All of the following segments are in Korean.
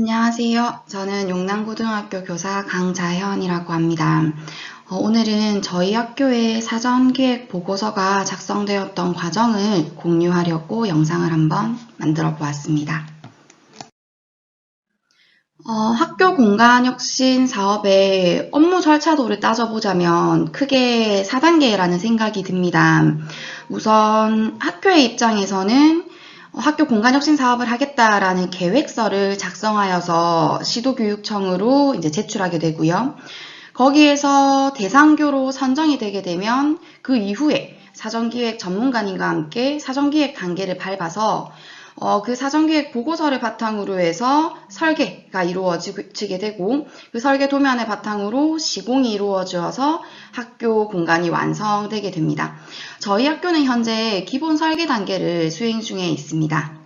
안녕하세요. 저는 용남고등학교 교사 강자현이라고 합니다. 오늘은 저희 학교의 사전기획 보고서가 작성되었던 과정을 공유하려고 영상을 한번 만들어 보았습니다. 학교 공간혁신 사업의 업무 절차도를 따져보자면 크게 4단계라는 생각이 듭니다. 우선 학교의 입장에서는 학교 공간혁신 사업을 하겠다라는 계획서를 작성하여서 시도교육청으로 이제 제출하게 되고요. 거기에서 대상교로 선정이 되게 되면 그 이후에 사전기획 전문가님과 함께 사전기획 단계를 밟아서 그 사전기획 보고서를 바탕으로 해서 설계가 이루어지게 되고 그 설계 도면을 바탕으로 시공이 이루어져서 학교 공간이 완성되게 됩니다. 저희 학교는 현재 기본 설계 단계를 수행 중에 있습니다.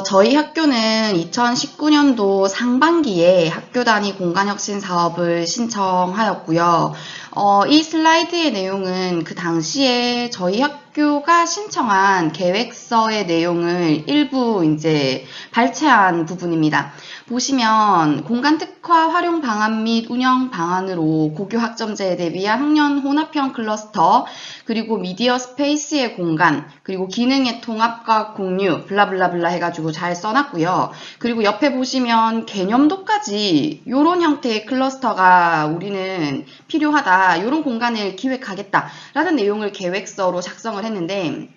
저희 학교는 2019년도 상반기에 학교 단위 공간혁신 사업을 신청하였고요. 이 슬라이드의 내용은 그 당시에 저희 학교가 신청한 계획서의 내용을 일부 이제 발췌한 부분입니다. 보시면 공간 특화 활용 방안 및 운영 방안으로 고교 학점제에 대비한 학년 혼합형 클러스터, 그리고 미디어 스페이스의 공간, 그리고 기능의 통합과 공유, 블라블라블라 해가지고 잘 써놨고요. 그리고 옆에 보시면 개념도까지 이런 형태의 클러스터가 우리는 필요하다, 이런 공간을 기획하겠다라는 내용을 계획서로 작성을 했는데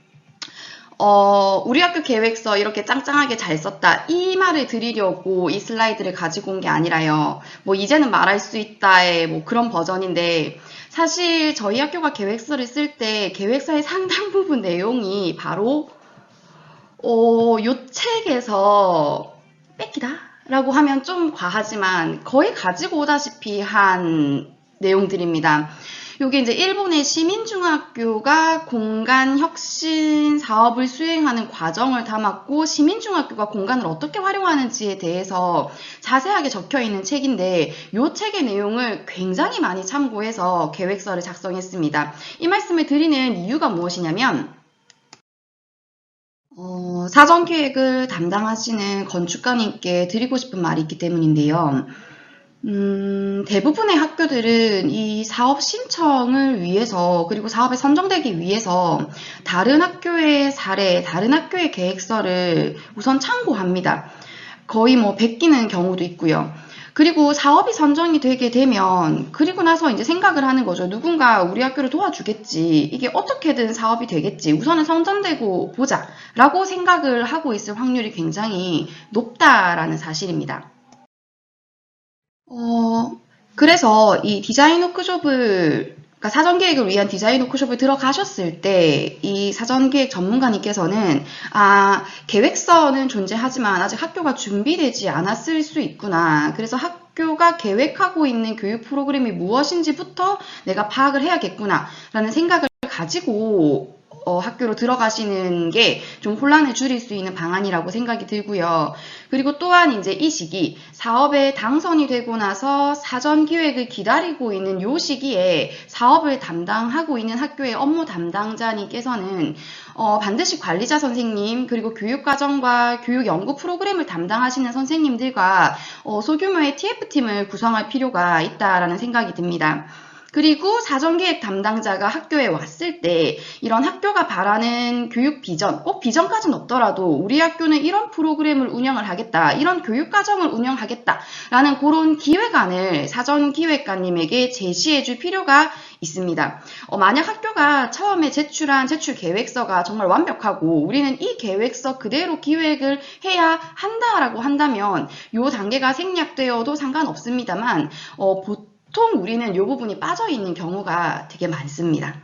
우리 학교 계획서 이렇게 짱짱하게 잘 썼다, 이 말을 드리려고 이 슬라이드를 가지고 온 게 아니라요. 뭐 이제는 말할 수 있다의 뭐 그런 버전인데, 사실 저희 학교가 계획서를 쓸 때 계획서의 상당 부분 내용이 바로 요 책에서 뺏기다 라고 하면 좀 과하지만 거의 가지고 오다시피 한 내용들입니다. 여기 이제 일본의 시민중학교가 공간혁신 사업을 수행하는 과정을 담았고, 시민중학교가 공간을 어떻게 활용하는지에 대해서 자세하게 적혀 있는 책인데, 이 책의 내용을 굉장히 많이 참고해서 계획서를 작성했습니다. 이 말씀을 드리는 이유가 무엇이냐면, 사전기획을 담당하시는 건축가님께 드리고 싶은 말이 있기 때문인데요. 대부분의 학교들은 이 사업 신청을 위해서, 그리고 사업에 선정되기 위해서 다른 학교의 사례, 다른 학교의 계획서를 우선 참고합니다. 거의 뭐 베끼는 경우도 있고요. 그리고 사업이 선정이 되게 되면 그리고 나서 이제 생각을 하는 거죠. 누군가 우리 학교를 도와주겠지, 이게 어떻게든 사업이 되겠지, 우선은 선정되고 보자 라고 생각을 하고 있을 확률이 굉장히 높다라는 사실입니다. 그래서 이 디자인 워크숍을, 그러니까 사전기획을 위한 디자인 워크숍을 들어가셨을 때 이 사전기획 전문가님께서는 계획서는 존재하지만 아직 학교가 준비되지 않았을 수 있구나, 그래서 학교가 계획하고 있는 교육 프로그램이 무엇인지부터 내가 파악을 해야겠구나 라는 생각을 가지고 학교로 들어가시는 게 좀 혼란을 줄일 수 있는 방안이라고 생각이 들고요. 그리고 또한 이제 이 시기, 사업에 당선이 되고 나서 사전 기획을 기다리고 있는 요 시기에 사업을 담당하고 있는 학교의 업무 담당자님께서는 반드시 관리자 선생님, 그리고 교육과정과 교육 연구 프로그램을 담당하시는 선생님들과 소규모의 TF팀을 구성할 필요가 있다라는 생각이 듭니다. 그리고 사전기획 담당자가 학교에 왔을 때 이런 학교가 바라는 교육 비전, 꼭 비전까지는 없더라도 우리 학교는 이런 프로그램을 운영을 하겠다, 이런 교육과정을 운영하겠다 라는 그런 기획안을 사전기획관님에게 제시해 줄 필요가 있습니다. 만약 학교가 처음에 제출한 제출 계획서가 정말 완벽하고 우리는 이 계획서 그대로 기획을 해야 한다라고 한다면 이 단계가 생략되어도 상관없습니다만 보통 우리는 이 부분이 빠져 있는 경우가 되게 많습니다.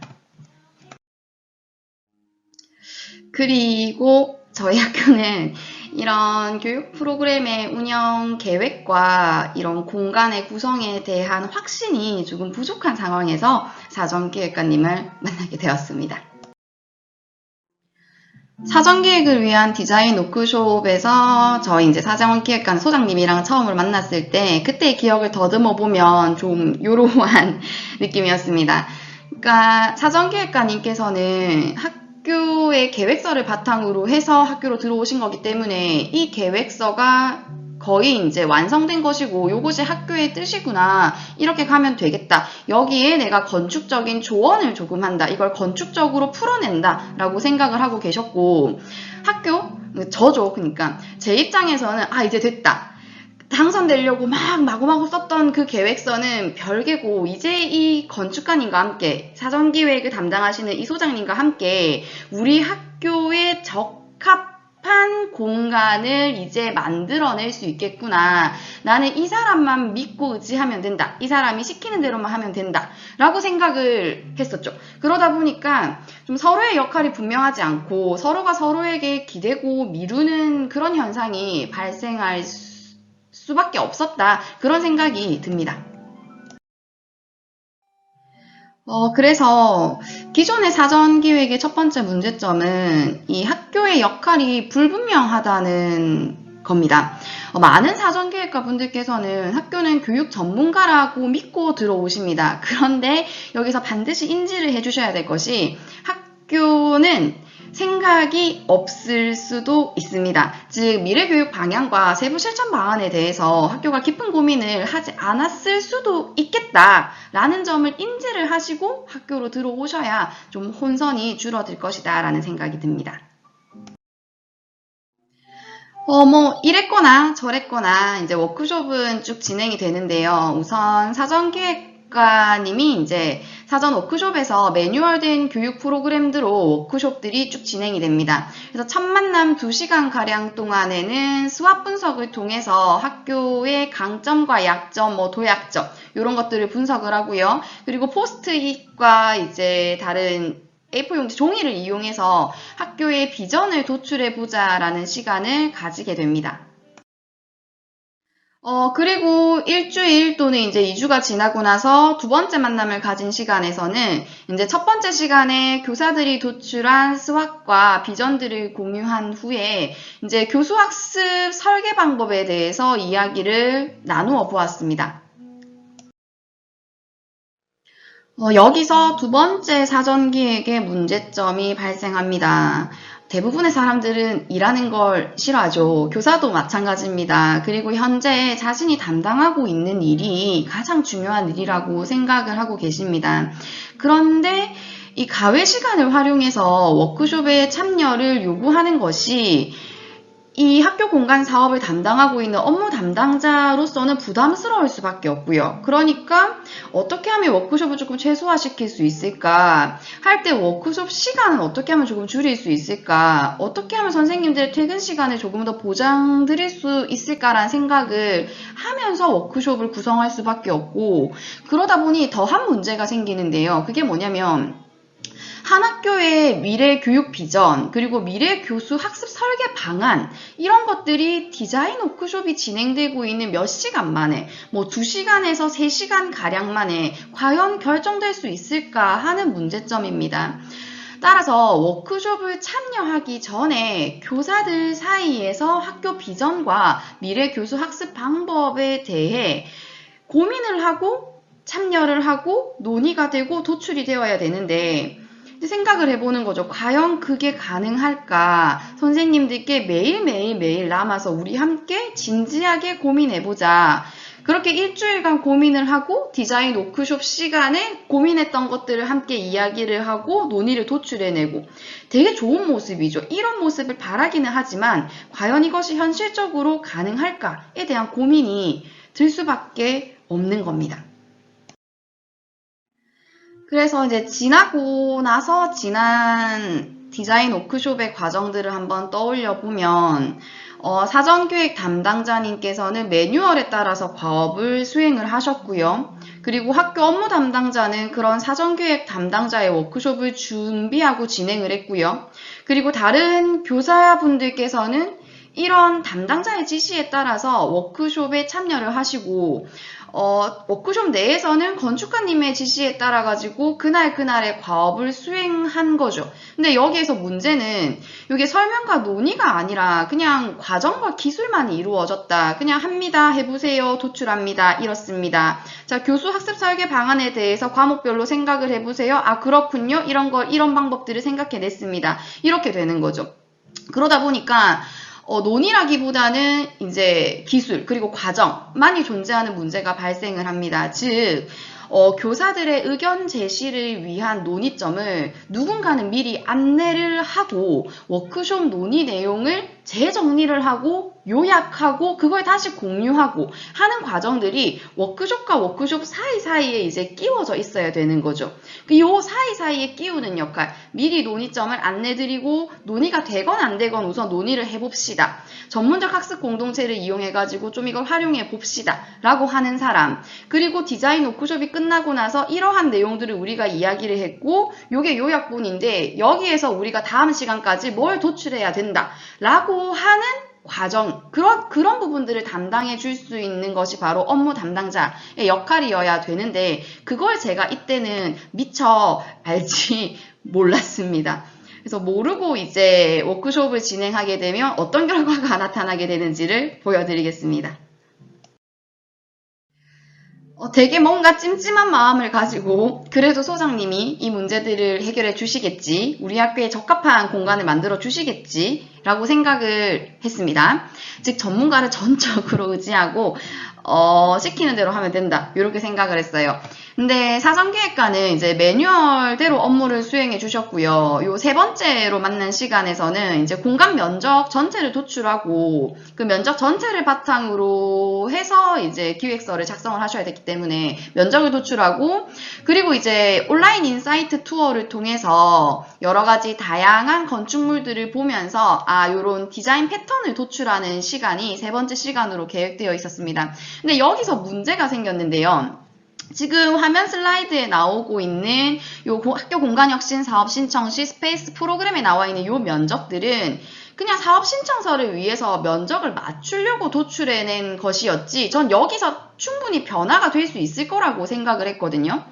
그리고 저희 학교는 이런 교육 프로그램의 운영 계획과 이런 공간의 구성에 대한 확신이 조금 부족한 상황에서 사전기획관님을 만나게 되었습니다. 사전기획을 위한 디자인 워크숍에서 저희 이제 사전기획관 소장님이랑 처음으로 만났을 때 그때의 기억을 더듬어 보면 좀 요로한 느낌이었습니다. 그러니까 사전기획관님께서는 학교의 계획서를 바탕으로 해서 학교로 들어오신 거기 때문에 이 계획서가 거의 이제 완성된 것이고 요것이 학교의 뜻이구나. 이렇게 가면 되겠다. 여기에 내가 건축적인 조언을 조금 한다. 이걸 건축적으로 풀어낸다. 라고 생각을 하고 계셨고 저죠. 그러니까 제 입장에서는 이제 됐다. 당선되려고 막 마구마구 썼던 그 계획서는 별개고 이제 이 건축가님과 함께 사전기획을 담당하시는 이 소장님과 함께 우리 학교에 적합한 공간을 이제 만들어낼 수 있겠구나. 나는 이 사람만 믿고 의지하면 된다. 이 사람이 시키는 대로만 하면 된다. 라고 생각을 했었죠. 그러다 보니까 좀 서로의 역할이 분명하지 않고 서로가 서로에게 기대고 미루는 그런 현상이 발생할 수밖에 없었다. 그런 생각이 듭니다. 그래서 기존의 사전기획의 첫 번째 문제점은 이 학교의 역할이 불분명하다는 겁니다. 많은 사전기획가 분들께서는 학교는 교육 전문가라고 믿고 들어오십니다. 그런데 여기서 반드시 인지를 해주셔야 될 것이 학교는 생각이 없을 수도 있습니다. 즉 미래교육 방향과 세부 실천 방안에 대해서 학교가 깊은 고민을 하지 않았을 수도 있겠다라는 점을 인지를 하시고 학교로 들어오셔야 좀 혼선이 줄어들 것이다 라는 생각이 듭니다. 이랬거나 저랬거나 이제 워크숍은 쭉 진행이 되는데요. 우선 사전기획가님이 이제 사전 워크숍에서 매뉴얼된 교육 프로그램대로 워크숍들이 쭉 진행이 됩니다. 그래서 첫 만남 2시간 가량 동안에는 수합 분석을 통해서 학교의 강점과 약점, 도약점 이런 것들을 분석을 하고요. 그리고 포스트잇과 이제 다른 A4 용지 종이를 이용해서 학교의 비전을 도출해보자라는 시간을 가지게 됩니다. 그리고 일주일 또는 이제 2주가 지나고 나서 두 번째 만남을 가진 시간에서는 이제 첫 번째 시간에 교사들이 도출한 스왑과 비전들을 공유한 후에 이제 교수학습 설계 방법에 대해서 이야기를 나누어 보았습니다. 여기서 두 번째 사전기획의 문제점이 발생합니다. 대부분의 사람들은 일하는 걸 싫어하죠. 교사도 마찬가지입니다. 그리고 현재 자신이 담당하고 있는 일이 가장 중요한 일이라고 생각을 하고 계십니다. 그런데 이 가외 시간을 활용해서 워크숍에 참여를 요구하는 것이 이 학교 공간 사업을 담당하고 있는 업무 담당자로서는 부담스러울 수밖에 없고요. 그러니까 어떻게 하면 워크숍을 조금 최소화시킬 수 있을까? 할 때 워크숍 시간은 어떻게 하면 조금 줄일 수 있을까? 어떻게 하면 선생님들의 퇴근 시간을 조금 더 보장드릴 수 있을까라는 생각을 하면서 워크숍을 구성할 수밖에 없고 그러다 보니 더한 문제가 생기는데요. 그게 뭐냐면 한 학교의 미래 교육 비전, 그리고 미래 교수 학습 설계 방안 이런 것들이 디자인 워크숍이 진행되고 있는 몇 시간 만에 2시간에서 3시간 가량 만에 과연 결정될 수 있을까 하는 문제점입니다. 따라서 워크숍을 참여하기 전에 교사들 사이에서 학교 비전과 미래 교수 학습 방법에 대해 고민을 하고 참여를 하고 논의가 되고 도출이 되어야 되는데 생각을 해보는 거죠. 과연 그게 가능할까? 선생님들께 매일 남아서 우리 함께 진지하게 고민해보자. 그렇게 일주일간 고민을 하고 디자인 워크숍 시간에 고민했던 것들을 함께 이야기를 하고 논의를 도출해내고 되게 좋은 모습이죠. 이런 모습을 바라기는 하지만 과연 이것이 현실적으로 가능할까에 대한 고민이 들 수밖에 없는 겁니다. 그래서 이제 지나고 나서 지난 디자인 워크숍의 과정들을 한번 떠올려 보면 사전기획 담당자님께서는 매뉴얼에 따라서 과업을 수행을 하셨고요. 그리고 학교 업무 담당자는 그런 사전기획 담당자의 워크숍을 준비하고 진행을 했고요. 그리고 다른 교사분들께서는 이런 담당자의 지시에 따라서 워크숍에 참여를 하시고 워크숍 내에서는 건축가님의 지시에 따라 가지고 그날의 과업을 수행한 거죠. 근데 여기에서 문제는 이게 설명과 논의가 아니라 그냥 과정과 기술만 이루어졌다. 그냥 합니다. 해보세요. 도출합니다. 이렇습니다. 자, 교수 학습 설계 방안에 대해서 과목별로 생각을 해보세요. 아, 그렇군요. 이런 방법들을 생각해냈습니다. 이렇게 되는 거죠. 그러다 보니까 논의라기보다는 이제 기술 그리고 과정만이 존재하는 문제가 발생을 합니다. 즉 교사들의 의견 제시를 위한 논의점을 누군가는 미리 안내를 하고 워크숍 논의 내용을 재정리를 하고 요약하고 그걸 다시 공유하고 하는 과정들이 워크숍과 워크숍 사이사이에 이제 끼워져 있어야 되는 거죠. 요 사이사이에 끼우는 역할, 미리 논의점을 안내드리고 논의가 되건 안 되건 우선 논의를 해봅시다. 전문적 학습 공동체를 이용해가지고 좀 이걸 활용해 봅시다 라고 하는 사람, 그리고 디자인 워크숍이 끝나고 나서 이러한 내용들을 우리가 이야기를 했고 요게 요약본인데 여기에서 우리가 다음 시간까지 뭘 도출해야 된다 라고 하는 과정, 그런 부분들을 담당해 줄 수 있는 것이 바로 업무 담당자의 역할이어야 되는데 그걸 제가 이때는 미처 알지 몰랐습니다. 그래서 모르고 이제 워크숍을 진행하게 되면 어떤 결과가 나타나게 되는지를 보여드리겠습니다. 되게 뭔가 찜찜한 마음을 가지고 그래도 소장님이 이 문제들을 해결해 주시겠지, 우리 학교에 적합한 공간을 만들어 주시겠지 라고 생각을 했습니다. 즉 전문가를 전적으로 의지하고 시키는 대로 하면 된다 이렇게 생각을 했어요. 근데 사전기획과는 이제 매뉴얼대로 업무를 수행해 주셨고요. 요 세 번째로 만난 시간에서는 이제 공간 면적 전체를 도출하고 그 면적 전체를 바탕으로 해서 이제 기획서를 작성을 하셔야 되기 때문에 면적을 도출하고, 그리고 이제 온라인 인사이트 투어를 통해서 여러 가지 다양한 건축물들을 보면서 요런 디자인 패턴을 도출하는 시간이 세 번째 시간으로 계획되어 있었습니다. 근데 여기서 문제가 생겼는데요. 지금 화면 슬라이드에 나오고 있는 요 학교 공간혁신 사업 신청 시 스페이스 프로그램에 나와 있는 요 면적들은 그냥 사업 신청서를 위해서 면적을 맞추려고 도출해낸 것이었지 전 여기서 충분히 변화가 될 수 있을 거라고 생각을 했거든요.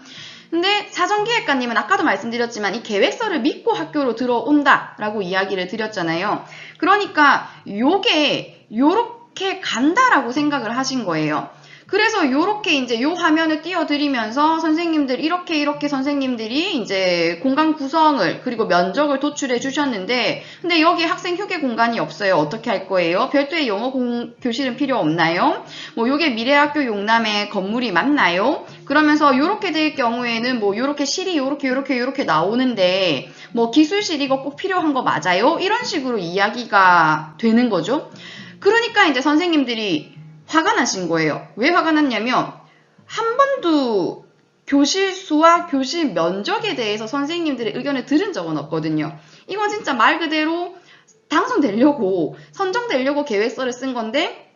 근데 사전기획관님은 아까도 말씀드렸지만 이 계획서를 믿고 학교로 들어온다 라고 이야기를 드렸잖아요. 그러니까 요렇게 간다라고 생각을 하신 거예요. 그래서 요렇게 이제 요 화면을 띄워드리면서 선생님들 이렇게 선생님들이 이제 공간 구성을 그리고 면적을 도출해 주셨는데 근데 여기 학생 휴게 공간이 없어요. 어떻게 할 거예요? 별도의 영어 교실은 필요 없나요? 뭐 요게 미래학교 용남의 건물이 맞나요? 그러면서 요렇게 될 경우에는 뭐 요렇게 실이 요렇게 나오는데 뭐 기술실 이거 꼭 필요한 거 맞아요? 이런 식으로 이야기가 되는 거죠. 그러니까 이제 선생님들이 화가 나신 거예요. 왜 화가 났냐면 한 번도 교실 수와 교실 면적에 대해서 선생님들의 의견을 들은 적은 없거든요. 이건 진짜 말 그대로 당선되려고 선정되려고 계획서를 쓴 건데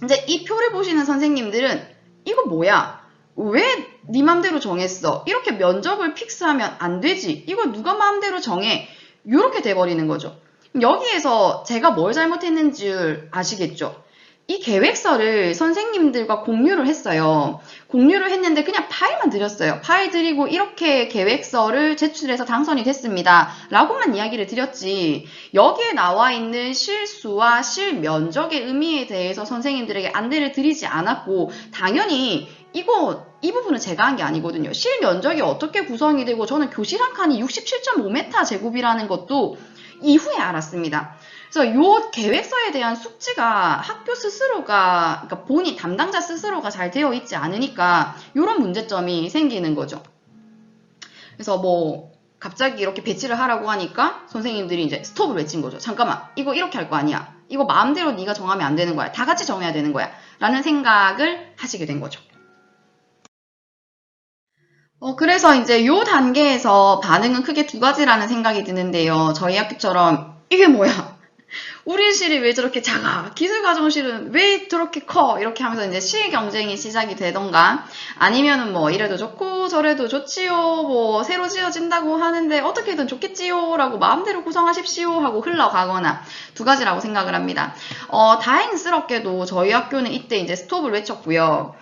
이제 이 표를 보시는 선생님들은 이거 뭐야? 왜 네 맘대로 정했어? 이렇게 면적을 픽스하면 안 되지. 이걸 누가 마음대로 정해? 이렇게 돼버리는 거죠. 여기에서 제가 뭘 잘못했는지 아시겠죠? 이 계획서를 선생님들과 공유를 했어요. 공유를 했는데 그냥 파일만 드렸어요. 파일 드리고 이렇게 계획서를 제출해서 당선이 됐습니다. 라고만 이야기를 드렸지 여기에 나와 있는 실수와 실면적의 의미에 대해서 선생님들에게 안내를 드리지 않았고 당연히 이 부분은 제가 한 게 아니거든요. 실면적이 어떻게 구성이 되고 저는 교실 한 칸이 67.5m 제곱이라는 것도 이후에 알았습니다. 그래서 요 계획서에 대한 숙지가 학교 스스로가, 그러니까 본인 담당자 스스로가 잘 되어 있지 않으니까 이런 문제점이 생기는 거죠. 그래서 뭐 갑자기 이렇게 배치를 하라고 하니까 선생님들이 이제 스톱을 외친 거죠. 잠깐만, 이거 이렇게 할 거 아니야. 이거 마음대로 네가 정하면 안 되는 거야. 다 같이 정해야 되는 거야. 라는 생각을 하시게 된 거죠. 그래서 이제 요 단계에서 반응은 크게 두 가지라는 생각이 드는데요. 저희 학교처럼 이게 뭐야? 우리 실이 왜 저렇게 작아? 기술과정실은 왜 저렇게 커? 이렇게 하면서 이제 실 경쟁이 시작이 되던가 아니면은 뭐 이래도 좋고 저래도 좋지요. 뭐 새로 지어진다고 하는데 어떻게든 좋겠지요. 라고 마음대로 구성하십시오. 하고 흘러가거나 두 가지라고 생각을 합니다. 다행스럽게도 저희 학교는 이때 이제 스톱을 외쳤고요.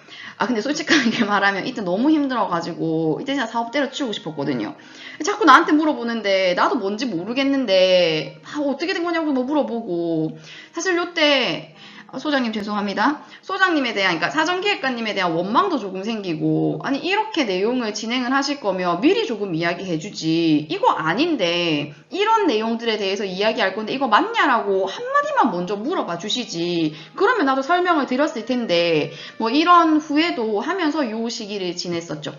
근데 솔직하게 말하면 이때 너무 힘들어가지고 이때 진짜 사업 때려치우고 싶었거든요. 자꾸 나한테 물어보는데 나도 뭔지 모르겠는데 어떻게 된 거냐고 뭐 물어보고 사실 요때 소장님 죄송합니다. 소장님에 대한 그러니까 사전기획관님에 대한 원망도 조금 생기고 아니 이렇게 내용을 진행을 하실 거면 미리 조금 이야기해주지 이거 아닌데 이런 내용들에 대해서 이야기할 건데 이거 맞냐라고 한마디만 먼저 물어봐 주시지 그러면 나도 설명을 드렸을 텐데 뭐 이런 후회도 하면서 요 시기를 지냈었죠.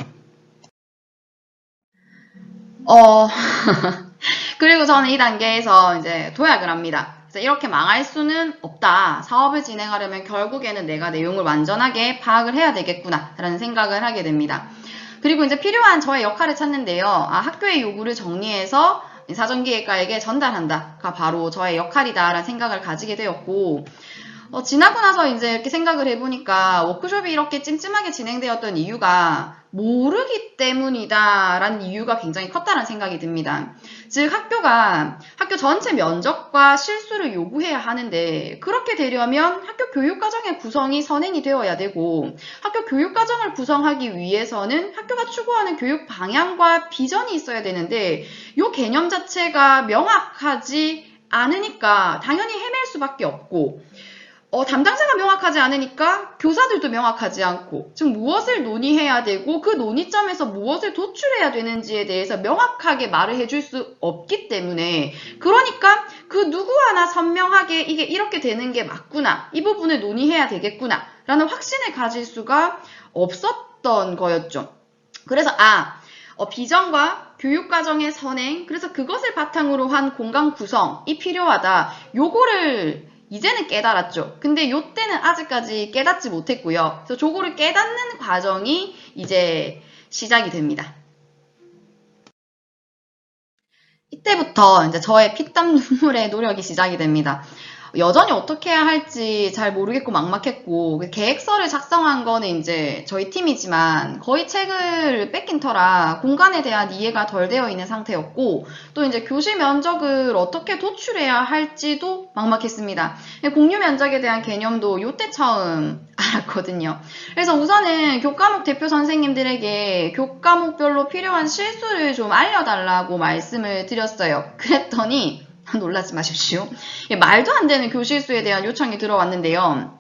그리고 저는 이 단계에서 이제 도약을 합니다. 그래서 이렇게 망할 수는 없다. 사업을 진행하려면 결국에는 내가 내용을 완전하게 파악을 해야 되겠구나. 라는 생각을 하게 됩니다. 그리고 이제 필요한 저의 역할을 찾는데요. 학교의 요구를 정리해서 사전기획가에게 전달한다가 바로 저의 역할이다. 라는 생각을 가지게 되었고, 지나고 나서 이제 이렇게 생각을 해보니까 워크숍이 이렇게 찜찜하게 진행되었던 이유가 모르기 때문이다라는 이유가 굉장히 컸다는 생각이 듭니다. 즉 학교 전체 면적과 실수를 요구해야 하는데 그렇게 되려면 학교 교육과정의 구성이 선행이 되어야 되고 학교 교육과정을 구성하기 위해서는 학교가 추구하는 교육 방향과 비전이 있어야 되는데 이 개념 자체가 명확하지 않으니까 당연히 헤맬 수밖에 없고 담당자가 명확하지 않으니까 교사들도 명확하지 않고 즉 무엇을 논의해야 되고 그 논의점에서 무엇을 도출해야 되는지에 대해서 명확하게 말을 해줄 수 없기 때문에 그러니까 그 누구 하나 선명하게 이게 이렇게 되는 게 맞구나 이 부분을 논의해야 되겠구나 라는 확신을 가질 수가 없었던 거였죠. 그래서 비전과 교육과정의 선행 그래서 그것을 바탕으로 한 공간 구성이 필요하다. 요거를 이제는 깨달았죠. 근데 요때는 아직까지 깨닫지 못했고요. 그래서 저거를 깨닫는 과정이 이제 시작이 됩니다. 이때부터 이제 저의 피땀 눈물의 노력이 시작이 됩니다. 여전히 어떻게 해야 할지 잘 모르겠고 막막했고 계획서를 작성한 거는 이제 저희 팀이지만 거의 책을 뺏긴 터라 공간에 대한 이해가 덜 되어 있는 상태였고 또 이제 교실 면적을 어떻게 도출해야 할지도 막막했습니다. 공유 면적에 대한 개념도 요때 처음 알았거든요. 그래서 우선은 교과목 대표 선생님들에게 교과목별로 필요한 실수를 좀 알려달라고 말씀을 드렸어요. 그랬더니 놀라지 마십시오. 말도 안 되는 교실수에 대한 요청이 들어왔는데요.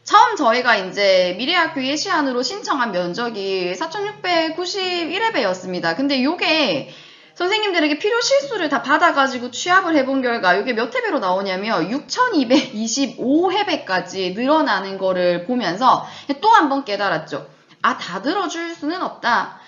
처음 저희가 이제 미래학교 예시안으로 신청한 면적이 4,691회배였습니다. 근데 요게 선생님들에게 필요 실수를 다 받아가지고 취합을 해본 결과 이게 몇 회배로 나오냐면 6,225회배까지 늘어나는 거를 보면서 또 한 번 깨달았죠. 다 들어줄 수는 없다.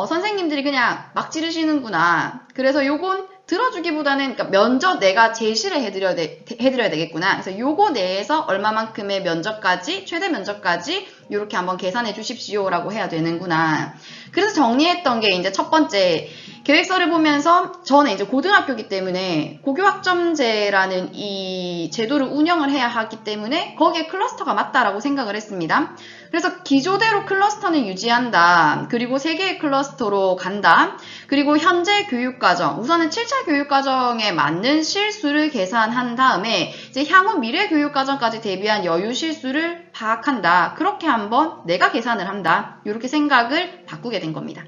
선생님들이 그냥 막 지르시는구나. 그래서 요건 들어주기보다는 그러니까 면적 내가 제시를 해드려야 되겠구나. 그래서 요거 내에서 얼마만큼의 면적까지 최대 면적까지 이렇게 한번 계산해 주십시오라고 해야 되는구나. 그래서 정리했던 게 이제 첫 번째 계획서를 보면서 저는 이제 고등학교이기 때문에 고교학점제라는 이 제도를 운영을 해야 하기 때문에 거기에 클러스터가 맞다라고 생각을 했습니다. 그래서 기조대로 클러스터는 유지한다. 그리고 3개의 클러스터로 간다. 그리고 현재 교육과정, 우선은 7차 교육과정에 맞는 실수를 계산한 다음에 이제 향후 미래 교육과정까지 대비한 여유 실수를 파악한다. 그렇게 한번 내가 계산을 한다. 이렇게 생각을 바꾸게 된 겁니다.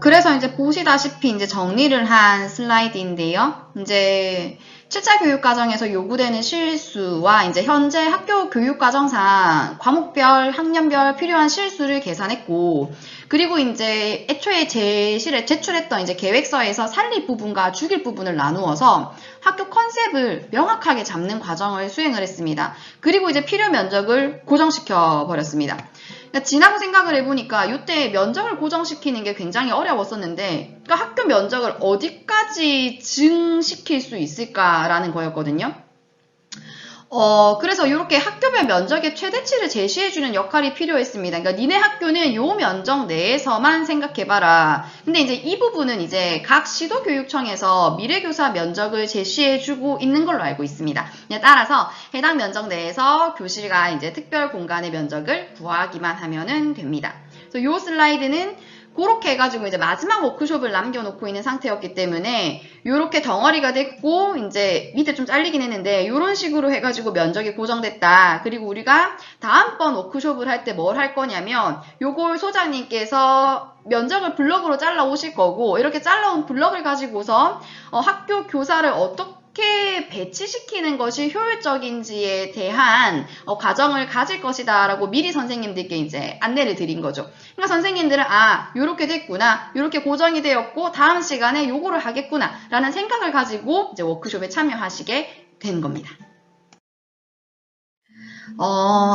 그래서 이제 보시다시피 이제 정리를 한 슬라이드인데요. 이제 7차 교육과정에서 요구되는 실수와 이제 현재 학교 교육과정상 과목별, 학년별 필요한 실수를 계산했고, 그리고 이제 애초에 제출했던 이제 계획서에서 살릴 부분과 죽일 부분을 나누어서 학교 컨셉을 명확하게 잡는 과정을 수행을 했습니다. 그리고 이제 필요 면적을 고정시켜 버렸습니다. 그러니까 지나고 생각을 해보니까 이때 면적을 고정시키는 게 굉장히 어려웠었는데 그러니까 학교 면적을 어디까지 증시킬 수 있을까라는 거였거든요. 그래서 이렇게 학교별 면적의 최대치를 제시해주는 역할이 필요했습니다. 그러니까 니네 학교는 요 면적 내에서만 생각해봐라. 근데 이제 이 부분은 이제 각 시도교육청에서 미래교사 면적을 제시해주고 있는 걸로 알고 있습니다. 따라서 해당 면적 내에서 교실과 이제 특별 공간의 면적을 구하기만 하면은 됩니다. 그래서 요 슬라이드는 그렇게 해가지고 이제 마지막 워크숍을 남겨놓고 있는 상태였기 때문에 요렇게 덩어리가 됐고 이제 밑에 좀 잘리긴 했는데 요런 식으로 해가지고 면적이 고정됐다. 그리고 우리가 다음번 워크숍을 할 때 뭘 할 거냐면 요걸 소장님께서 면적을 블럭으로 잘라 오실 거고 이렇게 잘라온 블럭을 가지고서 학교 교사를 어떻게 배치시키는 것이 효율적인지에 대한 과정을 가질 것이다 라고 미리 선생님들께 이제 안내를 드린 거죠. 그러니까 선생님들은 요렇게 됐구나, 요렇게 고정이 되었고 다음 시간에 요거를 하겠구나 라는 생각을 가지고 이제 워크숍에 참여하시게 된 겁니다.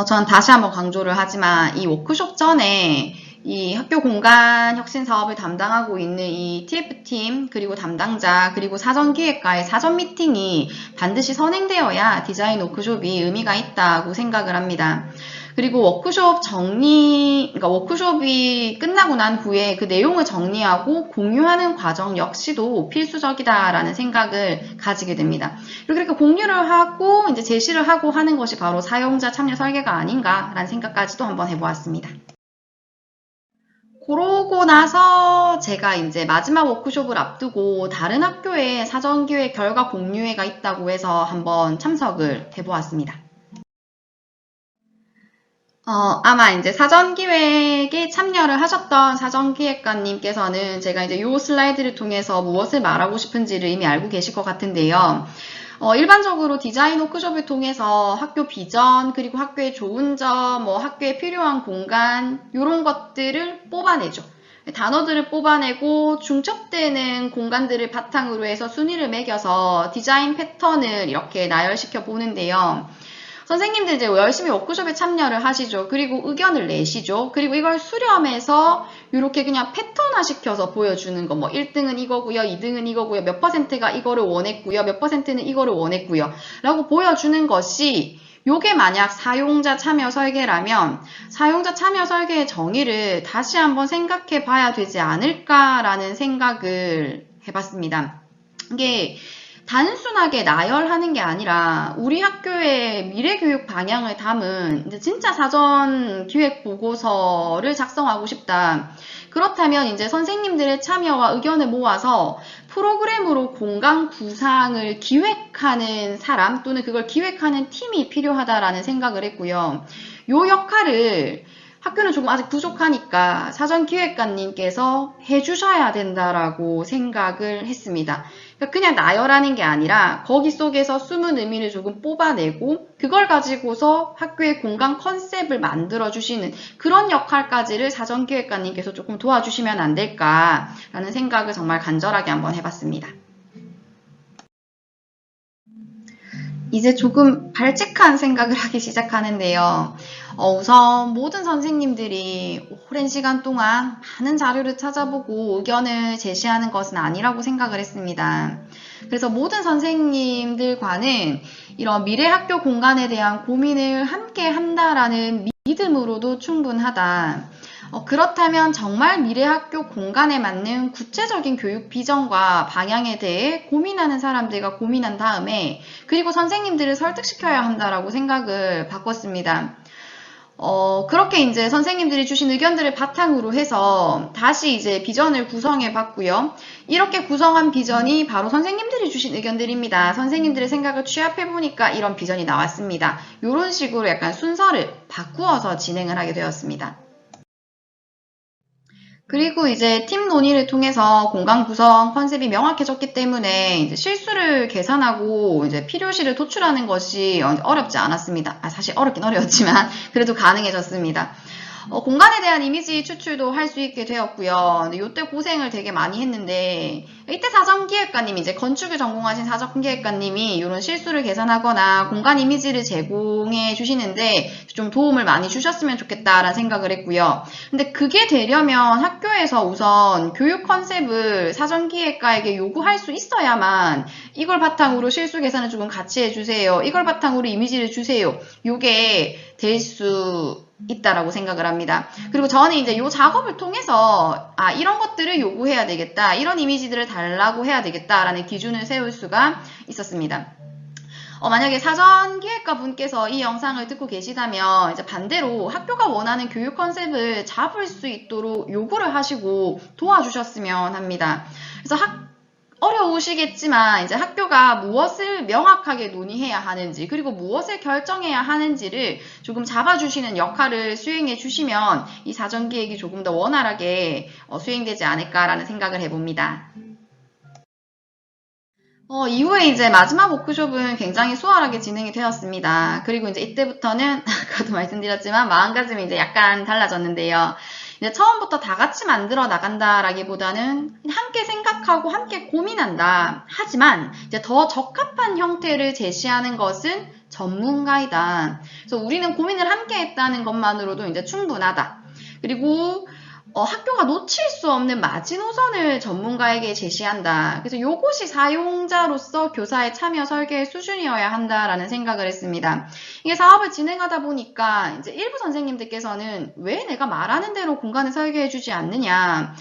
전 다시 한번 강조를 하지만 이 워크숍 전에 이 학교 공간 혁신 사업을 담당하고 있는 이 TF팀 그리고 담당자 그리고 사전기획과의 사전 미팅이 반드시 선행되어야 디자인 워크숍이 의미가 있다고 생각을 합니다. 그리고 워크숍 그러니까 워크숍이 끝나고 난 후에 그 내용을 정리하고 공유하는 과정 역시도 필수적이다라는 생각을 가지게 됩니다. 이렇게 공유를 하고 이제 제시를 하고 하는 것이 바로 사용자 참여 설계가 아닌가라는 생각까지도 한번 해보았습니다. 그러고 나서 제가 이제 마지막 워크숍을 앞두고 다른 학교에 사전기획 결과 공유회가 있다고 해서 한번 참석을 해보았습니다. 아마 이제 사전기획에 참여를 하셨던 사전기획관님께서는 제가 이제 이 슬라이드를 통해서 무엇을 말하고 싶은지를 이미 알고 계실 것 같은데요. 일반적으로 디자인 워크숍을 통해서 학교 비전, 그리고 학교의 좋은 점, 학교에 필요한 공간, 이런 것들을 뽑아내죠. 단어들을 뽑아내고 중첩되는 공간들을 바탕으로 해서 순위를 매겨서 디자인 패턴을 이렇게 나열시켜 보는데요. 선생님들 이제 열심히 워크숍에 참여를 하시죠. 그리고 의견을 내시죠. 그리고 이걸 수렴해서 이렇게 그냥 패턴화 시켜서 보여주는 거. 1등은 이거고요. 2등은 이거고요. 몇 퍼센트가 이거를 원했고요. 몇 퍼센트는 이거를 원했고요. 라고 보여주는 것이 요게 만약 사용자 참여 설계라면 사용자 참여 설계의 정의를 다시 한번 생각해 봐야 되지 않을까라는 생각을 해봤습니다. 이게 단순하게 나열하는 게 아니라 우리 학교의 미래교육 방향을 담은 진짜 사전 기획 보고서를 작성하고 싶다. 그렇다면 이제 선생님들의 참여와 의견을 모아서 프로그램으로 공간 구상을 기획하는 사람 또는 그걸 기획하는 팀이 필요하다라는 생각을 했고요. 요 역할을 학교는 조금 아직 부족하니까 사전기획관님께서 해주셔야 된다라고 생각을 했습니다. 그러니까 그냥 나열하는 게 아니라 거기 속에서 숨은 의미를 조금 뽑아내고 그걸 가지고서 학교의 공간 컨셉을 만들어주시는 그런 역할까지를 사전기획관님께서 조금 도와주시면 안 될까라는 생각을 정말 간절하게 한번 해봤습니다. 이제 조금 발칙한 생각을 하기 시작하는데요. 우선 모든 선생님들이 오랜 시간 동안 많은 자료를 찾아보고 의견을 제시하는 것은 아니라고 생각을 했습니다. 그래서 모든 선생님들과는 이런 미래 학교 공간에 대한 고민을 함께 한다라는 믿음으로도 충분하다. 그렇다면 정말 미래 학교 공간에 맞는 구체적인 교육 비전과 방향에 대해 고민하는 사람들과 고민한 다음에 그리고 선생님들을 설득시켜야 한다라고 생각을 바꿨습니다. 그렇게 이제 선생님들이 주신 의견들을 바탕으로 해서 다시 이제 비전을 구성해 봤고요. 이렇게 구성한 비전이 바로 선생님들이 주신 의견들입니다. 선생님들의 생각을 취합해 보니까 이런 비전이 나왔습니다. 이런 식으로 약간 순서를 바꾸어서 진행을 하게 되었습니다. 그리고 이제 팀 논의를 통해서 공간 구성 컨셉이 명확해졌기 때문에 이제 실수를 계산하고 이제 필요시를 도출하는 것이 어렵지 않았습니다. 사실 어렵긴 어려웠지만 그래도 가능해졌습니다. 공간에 대한 이미지 추출도 할 수 있게 되었고요. 근데 이때 고생을 되게 많이 했는데 이때 사전기획관님이 이제 건축을 전공하신 사전기획관님이 이런 실수를 계산하거나 공간 이미지를 제공해 주시는데 좀 도움을 많이 주셨으면 좋겠다라는 생각을 했고요. 근데 그게 되려면 학교에서 우선 교육 컨셉을 사전기획가에게 요구할 수 있어야만 이걸 바탕으로 실수 계산을 조금 같이 해주세요. 이걸 바탕으로 이미지를 주세요. 요게 될 수 있다라고 생각을 합니다. 그리고 저는 이제 이 작업을 통해서 이런 것들을 요구해야 되겠다. 이런 이미지들을 달라고 해야 되겠다라는 기준을 세울 수가 있었습니다. 만약에 사전기획과 분께서 이 영상을 듣고 계시다면 이제 반대로 학교가 원하는 교육 컨셉을 잡을 수 있도록 요구를 하시고 도와주셨으면 합니다. 그래서 어려우시겠지만 이제 학교가 무엇을 명확하게 논의해야 하는지 그리고 무엇을 결정해야 하는지를 조금 잡아주시는 역할을 수행해 주시면 이 사전기획이 조금 더 원활하게 수행되지 않을까라는 생각을 해봅니다. 이후에 이제 마지막 워크숍은 굉장히 수월하게 진행이 되었습니다. 그리고 이제 이때부터는 아까도 말씀드렸지만 마음가짐이 이제 약간 달라졌는데요. 이제 처음부터 다 같이 만들어 나간다라기보다는 함께 생각하고 함께 고민한다. 하지만 이제 더 적합한 형태를 제시하는 것은 전문가이다. 그래서 우리는 고민을 함께 했다는 것만으로도 이제 충분하다. 그리고 학교가 놓칠 수 없는 마지노선을 전문가에게 제시한다. 그래서 이것이 사용자로서 교사의 참여 설계의 수준이어야 한다라는 생각을 했습니다. 이게 사업을 진행하다 보니까 이제 일부 선생님들께서는 왜 내가 말하는 대로 공간을 설계해주지 않느냐.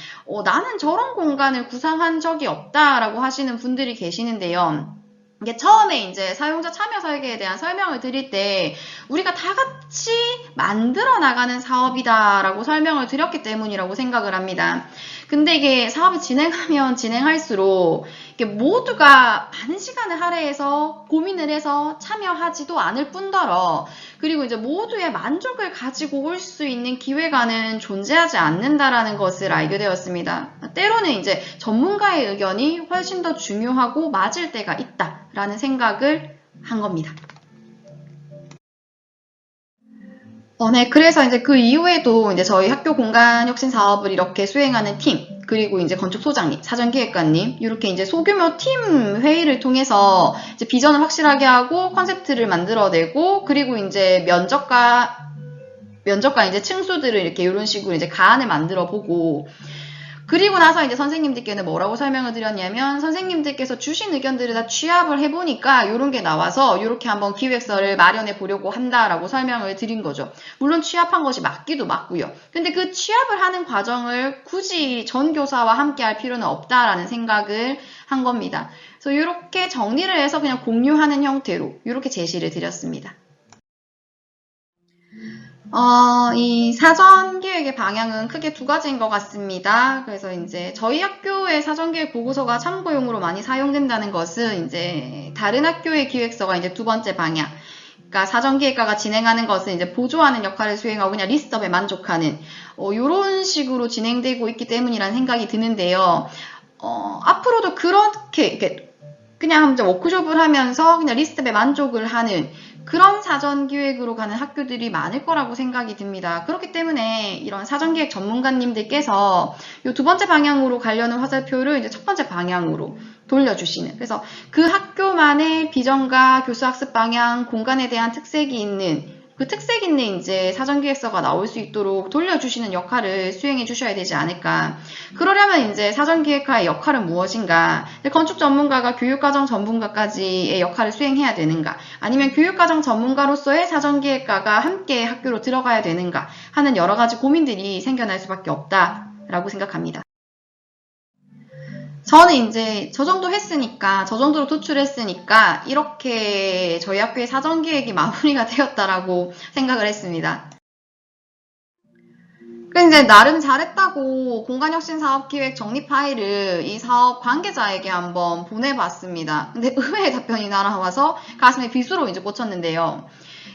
나는 저런 공간을 구상한 적이 없다라고 하시는 분들이 계시는데요. 이게 처음에 이제 사용자 참여 설계에 대한 설명을 드릴 때 우리가 다 같이 만들어 나가는 사업이다라고 설명을 드렸기 때문이라고 생각을 합니다. 근데 이게 사업을 진행하면 진행할수록 이게 모두가 많은 시간을 할애해서 고민을 해서 참여하지도 않을 뿐더러 그리고 이제 모두의 만족을 가지고 올 수 있는 기회가는 존재하지 않는다라는 것을 알게 되었습니다. 때로는 이제 전문가의 의견이 훨씬 더 중요하고 맞을 때가 있다라는 생각을 한 겁니다. 네, 그래서 이제 그 이후에도 이제 저희 학교 공간 혁신 사업을 이렇게 수행하는 팀, 그리고 이제 건축소장님, 사전기획관님, 이렇게 이제 소규모 팀 회의를 통해서 이제 비전을 확실하게 하고 컨셉트를 만들어내고, 그리고 이제 면접과 이제 층수들을 이렇게 이런 식으로 이제 가안을 만들어 보고, 그리고 나서 이제 선생님들께는 뭐라고 설명을 드렸냐면 선생님들께서 주신 의견들을 다 취합을 해보니까 이런 게 나와서 이렇게 한번 기획서를 마련해 보려고 한다라고 설명을 드린 거죠. 물론 취합한 것이 맞기도 맞고요. 근데 그 취합을 하는 과정을 굳이 전 교사와 함께 할 필요는 없다라는 생각을 한 겁니다. 그래서 이렇게 정리를 해서 그냥 공유하는 형태로 이렇게 제시를 드렸습니다. 이 사전기획의 방향은 크게 두 가지인 것 같습니다. 그래서 이제 저희 학교의 사전기획 보고서가 참고용으로 많이 사용된다는 것은 이제 다른 학교의 기획서가 이제 두 번째 방향. 그러니까 사전기획과가 진행하는 것은 이제 보조하는 역할을 수행하고 그냥 리스트업에 만족하는 이런 식으로 진행되고 있기 때문이라는 생각이 드는데요. 앞으로도 그렇게 그냥 워크숍을 하면서 그냥 리스트업에 만족을 하는 그런 사전기획으로 가는 학교들이 많을 거라고 생각이 듭니다. 그렇기 때문에 이런 사전기획 전문가님들께서 이 두 번째 방향으로 가려는 화살표를 이제 첫 번째 방향으로 돌려주시는, 그래서 그 학교만의 비전과 교수학습 방향, 공간에 대한 특색이 있는 그 특색 있는 이제 사전기획서가 나올 수 있도록 돌려주시는 역할을 수행해 주셔야 되지 않을까. 그러려면 이제 사전기획과의 역할은 무엇인가? 건축 전문가가 교육과정 전문가까지의 역할을 수행해야 되는가? 아니면 교육과정 전문가로서의 사전기획과가 함께 학교로 들어가야 되는가? 하는 여러 가지 고민들이 생겨날 수밖에 없다라고 생각합니다. 저는 이제 저 정도 했으니까, 저 정도로 도출했으니까 이렇게 저희 학교의 사전기획이 마무리가 되었다라고 생각을 했습니다. 그래서 이제 나름 잘했다고 공간혁신사업기획 정리 파일을 이 사업 관계자에게 한번 보내봤습니다. 근데 의외의 답변이 날아와서 가슴에 비수로 이제 꽂혔는데요.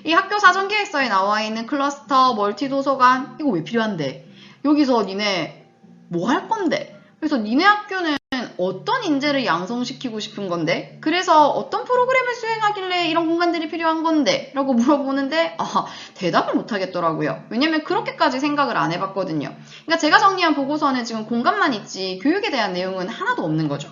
이 학교 사전기획서에 나와 있는 클러스터, 멀티도서관, 이거 왜 필요한데? 여기서 니네 뭐 할 건데? 그래서 니네 학교는 어떤 인재를 양성시키고 싶은 건데? 그래서 어떤 프로그램을 수행하길래 이런 공간들이 필요한 건데? 라고 물어보는데 대답을 못 하겠더라고요. 왜냐면 그렇게까지 생각을 안 해봤거든요. 그러니까 제가 정리한 보고서는 지금 공간만 있지 교육에 대한 내용은 하나도 없는 거죠.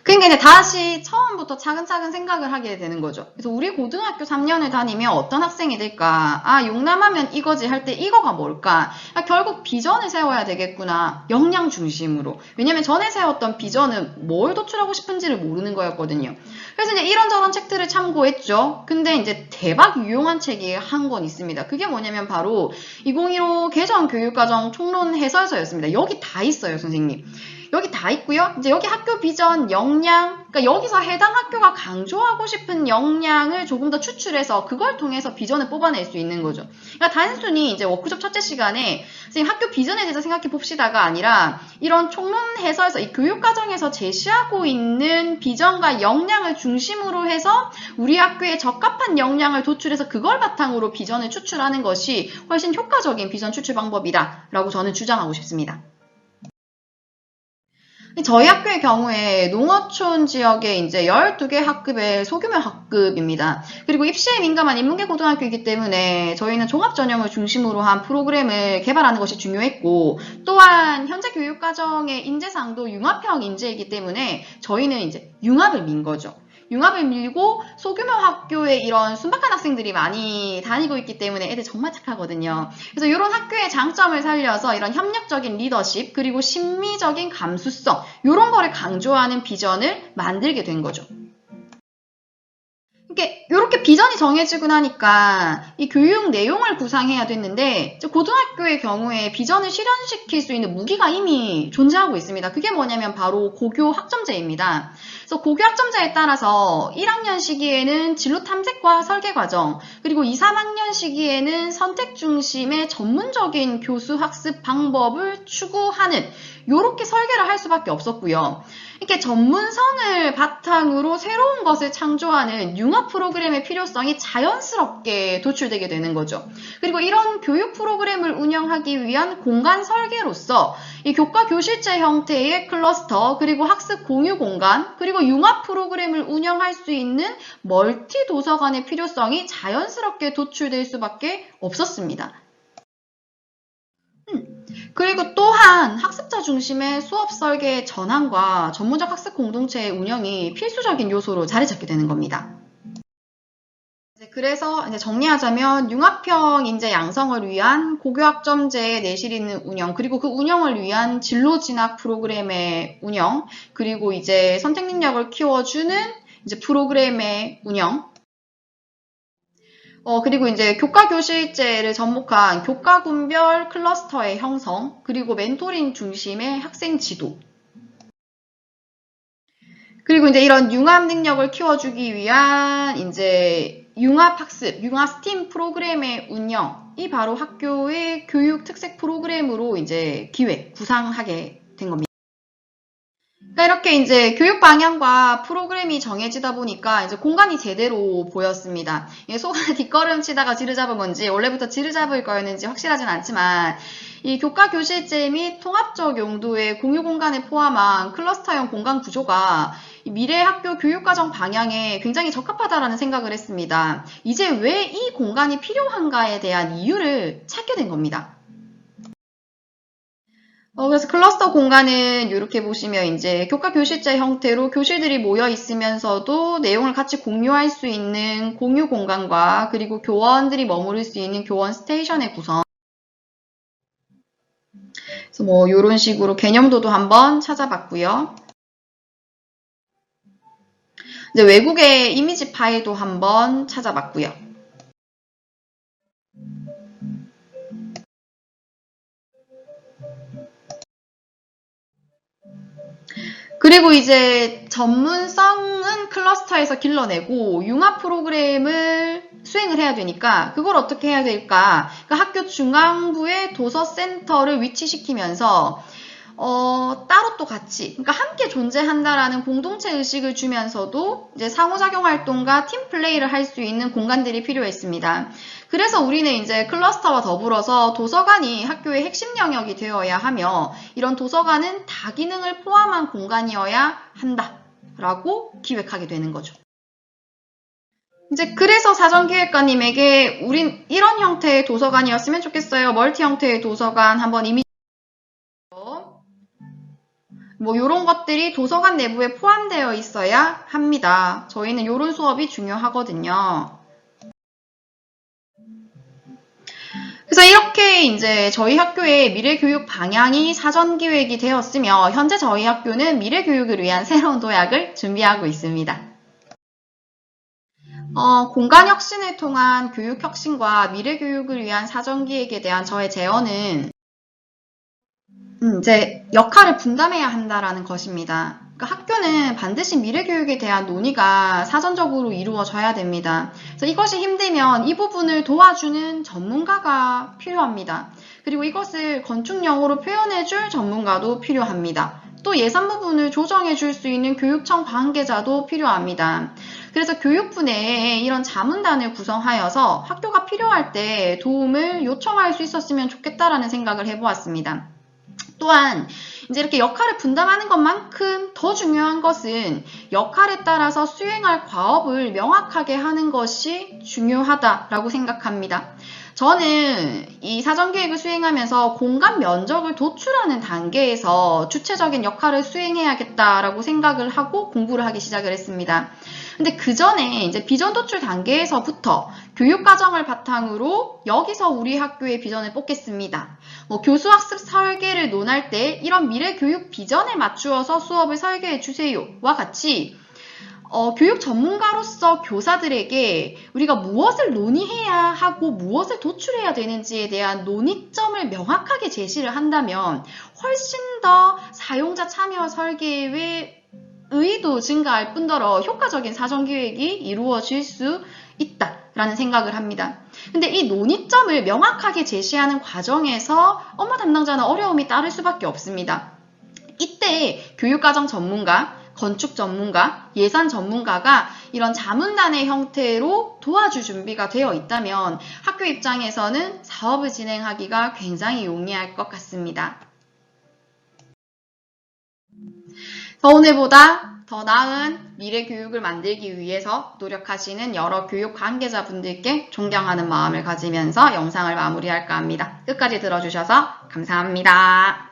그러니까 이제 다시 처음부터 차근차근 생각을 하게 되는 거죠. 그래서 우리 고등학교 3년을 다니면 어떤 학생이 될까? 용남하면 이거지 할 때 이거가 뭘까? 결국 비전을 세워야 되겠구나. 역량 중심으로. 왜냐면 전에 세웠던 비전은 뭘 도출하고 싶은지를 모르는 거였거든요. 그래서 이제 이런저런 책들을 참고했죠. 근데 이제 대박 유용한 책이 한 권 있습니다. 그게 뭐냐면 바로 2015 개정교육과정 총론 해설서였습니다. 여기 다 있어요, 선생님. 여기 다 있고요. 이제 여기 학교 비전, 역량, 그러니까 여기서 해당 학교가 강조하고 싶은 역량을 조금 더 추출해서 그걸 통해서 비전을 뽑아낼 수 있는 거죠. 그러니까 단순히 이제 워크숍 첫째 시간에 선생님 학교 비전에 대해서 생각해 봅시다가 아니라 이런 총론 해설에서 이 교육 과정에서 제시하고 있는 비전과 역량을 중심으로 해서 우리 학교에 적합한 역량을 도출해서 그걸 바탕으로 비전을 추출하는 것이 훨씬 효과적인 비전 추출 방법이다라고 저는 주장하고 싶습니다. 저희 학교의 경우에 농어촌 지역에 이제 12개 학급의 소규모 학급입니다. 그리고 입시에 민감한 인문계 고등학교이기 때문에 저희는 종합 전형을 중심으로 한 프로그램을 개발하는 것이 중요했고, 또한 현재 교육과정의 인재상도 융합형 인재이기 때문에 저희는 이제 융합을 민 거죠. 융합을 밀고 소규모 학교에 이런 순박한 학생들이 많이 다니고 있기 때문에 애들 정말 착하거든요. 그래서 이런 학교의 장점을 살려서 이런 협력적인 리더십 그리고 심미적인 감수성 이런 거를 강조하는 비전을 만들게 된 거죠. 이렇게 비전이 정해지고 나니까 이 교육 내용을 구상해야 됐는데 고등학교의 경우에 비전을 실현시킬 수 있는 무기가 이미 존재하고 있습니다. 그게 뭐냐면 바로 고교 학점제입니다. 그래서 고교 학점제에 따라서 1학년 시기에는 진로 탐색과 설계 과정, 그리고 2, 3학년 시기에는 선택 중심의 전문적인 교수 학습 방법을 추구하는 이렇게 설계를 할 수밖에 없었고요. 이렇게 전문성을 바탕으로 새로운 것을 창조하는 융합 프로그램의 필요성이 자연스럽게 도출되게 되는 거죠. 그리고 이런 교육 프로그램을 운영하기 위한 공간 설계로서 이 교과 교실제 형태의 클러스터, 그리고 학습 공유 공간, 그리고 융합 프로그램을 운영할 수 있는 멀티 도서관의 필요성이 자연스럽게 도출될 수밖에 없었습니다. 그리고 또한 학습자 중심의 수업 설계 전환과 전문적 학습 공동체의 운영이 필수적인 요소로 자리 잡게 되는 겁니다. 그래서 이제 정리하자면 융합형 인재 양성을 위한 고교 학점제의 내실 있는 운영, 그리고 그 운영을 위한 진로 진학 프로그램의 운영, 그리고 이제 선택 능력을 키워주는 이제 프로그램의 운영, 그리고 이제 교과 교실제를 접목한 교과 군별 클러스터의 형성, 그리고 멘토링 중심의 학생 지도. 그리고 이제 이런 융합 능력을 키워주기 위한 이제 융합 학습, 융합 스팀 프로그램의 운영이 바로 학교의 교육 특색 프로그램으로 이제 구상하게 된 겁니다. 그러니까 이렇게 이제 교육 방향과 프로그램이 정해지다 보니까 이제 공간이 제대로 보였습니다. 소가 뒷걸음 치다가 지를 잡은 건지 원래부터 지를 잡을 거였는지 확실하진 않지만 이 교과 교실제 및 통합적 용도의 공유 공간을 포함한 클러스터형 공간 구조가 미래 학교 교육과정 방향에 굉장히 적합하다라는 생각을 했습니다. 이제 왜 이 공간이 필요한가에 대한 이유를 찾게 된 겁니다. 그래서 클러스터 공간은 이렇게 보시면 이제 교과 교실제 형태로 교실들이 모여 있으면서도 내용을 같이 공유할 수 있는 공유 공간과 그리고 교원들이 머무를 수 있는 교원 스테이션의 구성. 그래서 뭐 이런 식으로 개념도도 한번 찾아봤고요. 이제 외국의 이미지 파일도 한번 찾아봤고요. 그리고 이제 전문성은 클러스터에서 길러내고 융합 프로그램을 수행을 해야 되니까 그걸 어떻게 해야 될까? 그러니까 학교 중앙부에 도서센터를 위치시키면서 따로 또 같이, 그러니까 함께 존재한다라는 공동체 의식을 주면서도 이제 상호작용 활동과 팀 플레이를 할 수 있는 공간들이 필요했습니다. 그래서 우리는 이제 클러스터와 더불어서 도서관이 학교의 핵심 영역이 되어야 하며 이런 도서관은 다기능을 포함한 공간이어야 한다라고 기획하게 되는 거죠. 이제 그래서 사전기획관님에게 우린 이런 형태의 도서관이었으면 좋겠어요. 멀티 형태의 도서관 한번 이미지 뭐 이런 것들이 도서관 내부에 포함되어 있어야 합니다. 저희는 이런 수업이 중요하거든요. 그래서 이렇게 이제 저희 학교의 미래교육 방향이 사전기획이 되었으며 현재 저희 학교는 미래교육을 위한 새로운 도약을 준비하고 있습니다. 공간혁신을 통한 교육혁신과 미래교육을 위한 사전기획에 대한 저의 제언은 이제 역할을 분담해야 한다라는 것입니다. 그러니까 학교는 반드시 미래교육에 대한 논의가 사전적으로 이루어져야 됩니다. 그래서 이것이 힘들면 이 부분을 도와주는 전문가가 필요합니다. 그리고 이것을 건축용어로 표현해줄 전문가도 필요합니다. 또 예산 부분을 조정해줄 수 있는 교육청 관계자도 필요합니다. 그래서 교육부 내에 이런 자문단을 구성하여서 학교가 필요할 때 도움을 요청할 수 있었으면 좋겠다라는 생각을 해보았습니다. 또한 이제 이렇게 역할을 분담하는 것만큼 더 중요한 것은 역할에 따라서 수행할 과업을 명확하게 하는 것이 중요하다라고 생각합니다. 저는 이 사전계획을 수행하면서 공간 면적을 도출하는 단계에서 주체적인 역할을 수행해야겠다라고 생각을 하고 공부를 하기 시작을 했습니다. 근데 그 전에 이제 비전 도출 단계에서부터 교육과정을 바탕으로 여기서 우리 학교의 비전을 뽑겠습니다. 교수 학습 설계를 논할 때 이런 미래 교육 비전에 맞추어서 수업을 설계해 주세요와 같이 교육 전문가로서 교사들에게 우리가 무엇을 논의해야 하고 무엇을 도출해야 되는지에 대한 논의점을 명확하게 제시를 한다면 훨씬 더 사용자 참여 설계의 의의도 증가할 뿐더러 효과적인 사전기획이 이루어질 수 있다라는 생각을 합니다. 근데 이 논의점을 명확하게 제시하는 과정에서 업무 담당자는 어려움이 따를 수밖에 없습니다. 이때 교육과정 전문가, 건축 전문가, 예산 전문가가 이런 자문단의 형태로 도와줄 준비가 되어 있다면 학교 입장에서는 사업을 진행하기가 굉장히 용이할 것 같습니다. 오늘보다 더 나은 미래 교육을 만들기 위해서 노력하시는 여러 교육 관계자분들께 존경하는 마음을 가지면서 영상을 마무리할까 합니다. 끝까지 들어주셔서 감사합니다.